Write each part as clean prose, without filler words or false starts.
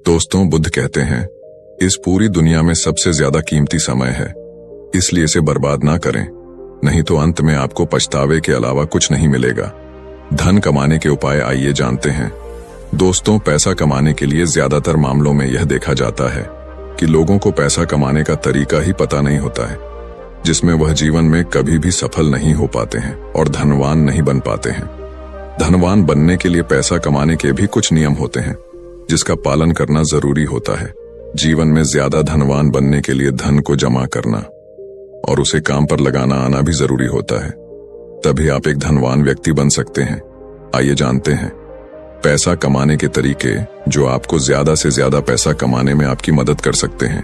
दोस्तों, बुद्ध कहते हैं, इस पूरी दुनिया में सबसे ज्यादा कीमती समय है, इसलिए इसे बर्बाद ना करें, नहीं तो अंत में आपको पछतावे के अलावा कुछ नहीं मिलेगा। धन कमाने के उपाय आइए जानते हैं। दोस्तों, पैसा कमाने के लिए ज्यादातर मामलों में यह देखा जाता है कि लोगों को पैसा कमाने का तरीका ही पता नहीं होता है, जिसमें वह जीवन में कभी भी सफल नहीं हो पाते हैं और धनवान नहीं बन पाते हैं। धनवान बनने के लिए पैसा कमाने के भी कुछ नियम होते हैं, जिसका पालन करना जरूरी होता है। जीवन में ज्यादा धनवान बनने के लिए धन को जमा करना और उसे काम पर लगाना आना भी जरूरी होता है, तभी आप एक धनवान व्यक्ति बन सकते हैं। आइए जानते हैं पैसा कमाने के तरीके जो आपको ज्यादा से ज्यादा पैसा कमाने में आपकी मदद कर सकते हैं।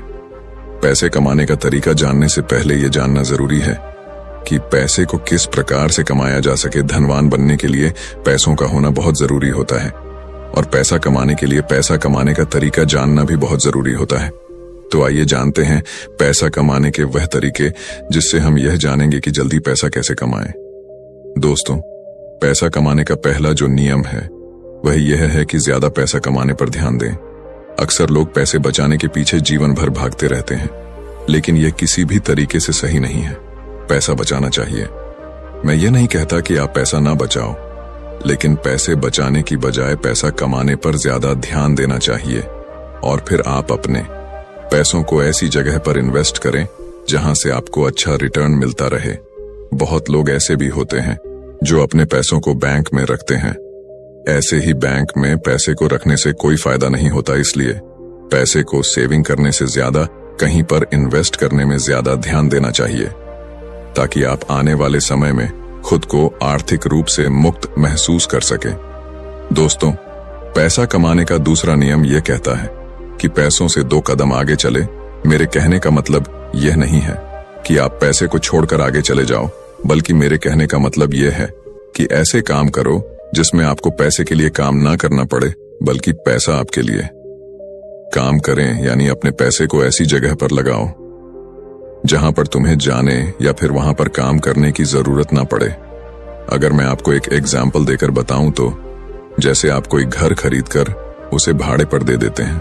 पैसे कमाने का तरीका जानने से पहले यह जानना जरूरी है कि पैसे को किस प्रकार से कमाया जा सके। धनवान बनने के लिए पैसों का होना बहुत जरूरी होता है और पैसा कमाने के लिए पैसा कमाने का तरीका जानना भी बहुत जरूरी होता है। तो आइए जानते हैं पैसा कमाने के वह तरीके जिससे हम यह जानेंगे कि जल्दी पैसा कैसे कमाएं। दोस्तों, पैसा कमाने का पहला जो नियम है वह यह है कि ज्यादा पैसा कमाने पर ध्यान दें। अक्सर लोग पैसे बचाने के पीछे जीवन भर भागते रहते हैं, लेकिन यह किसी भी तरीके से सही नहीं है। पैसा बचाना चाहिए। मैं ये नहीं कहता कि आप पैसा ना बचाओ, लेकिन पैसे बचाने की बजाय पैसा कमाने पर ज्यादा ध्यान देना चाहिए और फिर आप अपने पैसों को ऐसी जगह पर इन्वेस्ट करें जहां से आपको अच्छा रिटर्न मिलता रहे। बहुत लोग ऐसे भी होते हैं जो अपने पैसों को बैंक में रखते हैं। ऐसे ही बैंक में पैसे को रखने से कोई फायदा नहीं होता, इसलिए पैसे को सेविंग करने से ज्यादा कहीं पर इन्वेस्ट करने में ज्यादा ध्यान देना चाहिए, ताकि आप आने वाले समय में खुद को आर्थिक रूप से मुक्त महसूस कर सकें। दोस्तों, पैसा कमाने का दूसरा नियम यह कहता है कि पैसों से 2 कदम आगे चले। मेरे कहने का मतलब यह नहीं है कि आप पैसे को छोड़कर आगे चले जाओ, बल्कि मेरे कहने का मतलब यह है कि ऐसे काम करो जिसमें आपको पैसे के लिए काम ना करना पड़े, बल्कि पैसा आपके लिए काम करें। यानी अपने पैसे को ऐसी जगह पर लगाओ जहां पर तुम्हें जाने या फिर वहां पर काम करने की जरूरत ना पड़े। अगर मैं आपको एक एग्जाम्पल देकर बताऊं तो जैसे आप कोई घर खरीदकर उसे भाड़े पर दे देते हैं।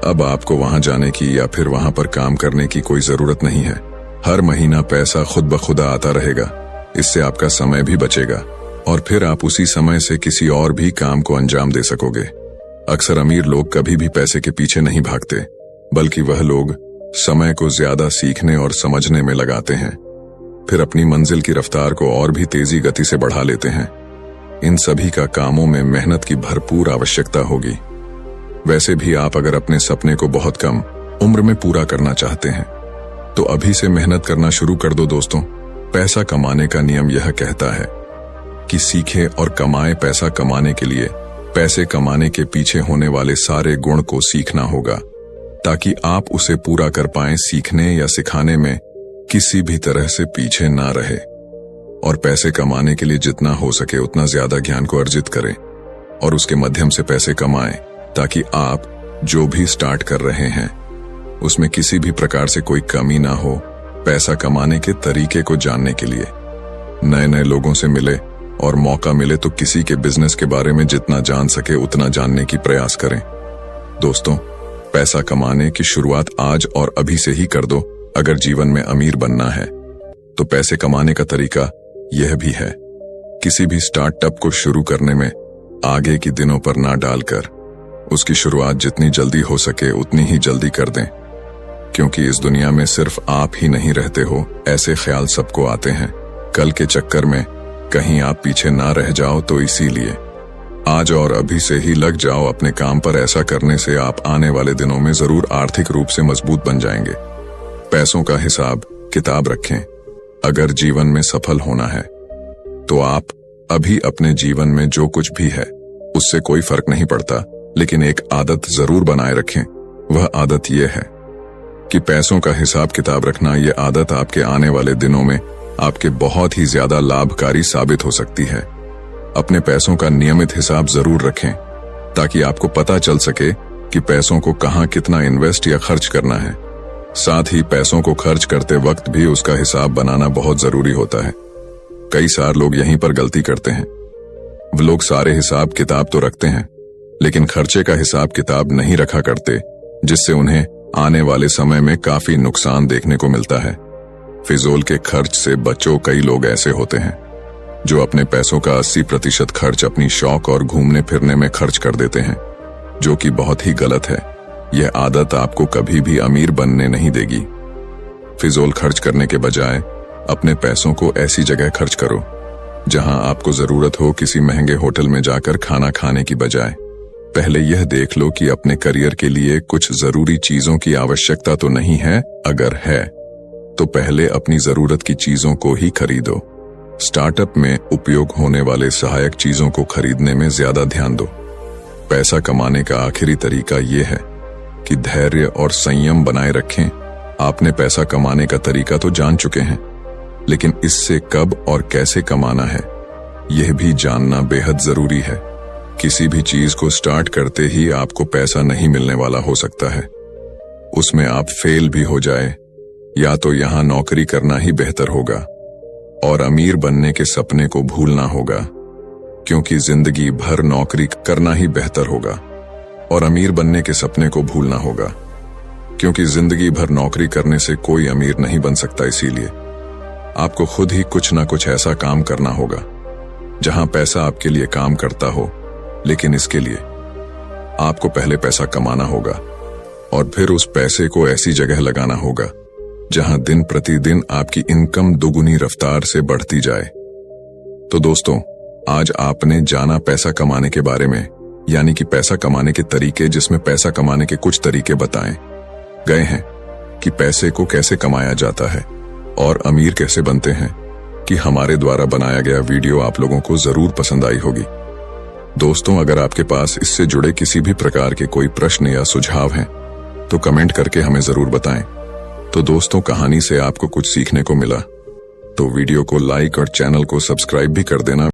अब आपको वहां जाने की या फिर वहां पर काम करने की कोई जरूरत नहीं है। हर महीना पैसा खुद ब खुदा आता रहेगा। इससे आपका समय भी बचेगा और फिर आप उसी समय से किसी और भी काम को अंजाम दे सकोगे। अक्सर अमीर लोग कभी भी पैसे के पीछे नहीं भागते, बल्कि वह लोग समय को ज्यादा सीखने और समझने में लगाते हैं, फिर अपनी मंजिल की रफ्तार को और भी तेजी गति से बढ़ा लेते हैं। इन सभी का कामों में मेहनत की भरपूर आवश्यकता होगी। वैसे भी आप अगर अपने सपने को बहुत कम उम्र में पूरा करना चाहते हैं तो अभी से मेहनत करना शुरू कर दो। दोस्तों, पैसा कमाने का नियम यह कहता है कि सीखे और कमाए। पैसा कमाने के लिए पैसे कमाने के पीछे होने वाले सारे गुण को सीखना होगा, ताकि आप उसे पूरा कर पाएं। सीखने या सिखाने में किसी भी तरह से पीछे ना रहे और पैसे कमाने के लिए जितना हो सके उतना ज्यादा ज्ञान को अर्जित करें और उसके माध्यम से पैसे कमाएं, ताकि आप जो भी स्टार्ट कर रहे हैं उसमें किसी भी प्रकार से कोई कमी ना हो। पैसा कमाने के तरीके को जानने के लिए नए नए लोगों से मिले और मौका मिले तो किसी के बिजनेस के बारे में जितना जान सके उतना जानने की प्रयास करें। दोस्तों, पैसा कमाने की शुरुआत आज और अभी से ही कर दो। अगर जीवन में अमीर बनना है तो पैसे कमाने का तरीका यह भी है, किसी भी स्टार्टअप को शुरू करने में आगे की दिनों पर ना डालकर उसकी शुरुआत जितनी जल्दी हो सके उतनी ही जल्दी कर दें, क्योंकि इस दुनिया में सिर्फ आप ही नहीं रहते हो। ऐसे ख्याल सबको आते हैं। कल के चक्कर में कहीं आप पीछे ना रह जाओ, तो इसीलिए आज और अभी से ही लग जाओ अपने काम पर। ऐसा करने से आप आने वाले दिनों में जरूर आर्थिक रूप से मजबूत बन जाएंगे। पैसों का हिसाब किताब रखें। अगर जीवन में सफल होना है तो आप अभी अपने जीवन में जो कुछ भी है उससे कोई फर्क नहीं पड़ता, लेकिन एक आदत जरूर बनाए रखें। वह आदत यह है कि पैसों का हिसाब किताब रखना। यह आदत आपके आने वाले दिनों में आपके बहुत ही ज्यादा लाभकारी साबित हो सकती है। अपने पैसों का नियमित हिसाब जरूर रखें, ताकि आपको पता चल सके कि पैसों को कहां कितना इन्वेस्ट या खर्च करना है। साथ ही पैसों को खर्च करते वक्त भी उसका हिसाब बनाना बहुत जरूरी होता है। कई सारे लोग यहीं पर गलती करते हैं। वो लोग सारे हिसाब किताब तो रखते हैं, लेकिन खर्चे का हिसाब किताब नहीं रखा करते, जिससे उन्हें आने वाले समय में काफी नुकसान देखने को मिलता है। फिजूल के खर्च से बचो। कई लोग ऐसे होते हैं जो अपने पैसों का 80% खर्च अपनी शौक और घूमने फिरने में खर्च कर देते हैं, जो कि बहुत ही गलत है। यह आदत आपको कभी भी अमीर बनने नहीं देगी। फिजूल खर्च करने के बजाय अपने पैसों को ऐसी जगह खर्च करो जहां आपको जरूरत हो। किसी महंगे होटल में जाकर खाना खाने की बजाय पहले यह देख लो कि अपने करियर के लिए कुछ जरूरी चीजों की आवश्यकता तो नहीं है। अगर है तो पहले अपनी जरूरत की चीजों को ही खरीदो। स्टार्टअप में उपयोग होने वाले सहायक चीजों को खरीदने में ज्यादा ध्यान दो। पैसा कमाने का आखिरी तरीका यह है कि धैर्य और संयम बनाए रखें। आपने पैसा कमाने का तरीका तो जान चुके हैं, लेकिन इससे कब और कैसे कमाना है यह भी जानना बेहद जरूरी है। किसी भी चीज को स्टार्ट करते ही आपको पैसा नहीं मिलने वाला हो सकता है। उसमें आप फेल भी हो जाए, या तो यहां नौकरी करना ही बेहतर होगा और अमीर बनने के सपने को भूलना होगा, क्योंकि जिंदगी भर नौकरी करना ही बेहतर होगा। और अमीर बनने के सपने को भूलना होगा, क्योंकि जिंदगी भर नौकरी करने से कोई अमीर नहीं बन सकता। इसीलिए आपको खुद ही कुछ ना कुछ ऐसा काम करना होगा जहां पैसा आपके लिए काम करता हो। लेकिन इसके लिए आपको पहले पैसा कमाना होगा और फिर उस पैसे को ऐसी जगह लगाना होगा जहां दिन प्रतिदिन आपकी इनकम दुगुनी रफ्तार से बढ़ती जाए। तो दोस्तों, आज आपने जाना पैसा कमाने के बारे में, यानी कि पैसा कमाने के तरीके, जिसमें पैसा कमाने के कुछ तरीके बताए गए हैं कि पैसे को कैसे कमाया जाता है और अमीर कैसे बनते हैं। कि हमारे द्वारा बनाया गया वीडियो आप लोगों को जरूर पसंद आई होगी। दोस्तों, अगर आपके पास इससे जुड़े किसी भी प्रकार के कोई प्रश्न या सुझाव हैं तो कमेंट करके हमें जरूर बताएं। तो दोस्तों, कहानी से आपको कुछ सीखने को मिला तो वीडियो को लाइक और चैनल को सब्सक्राइब भी कर देना।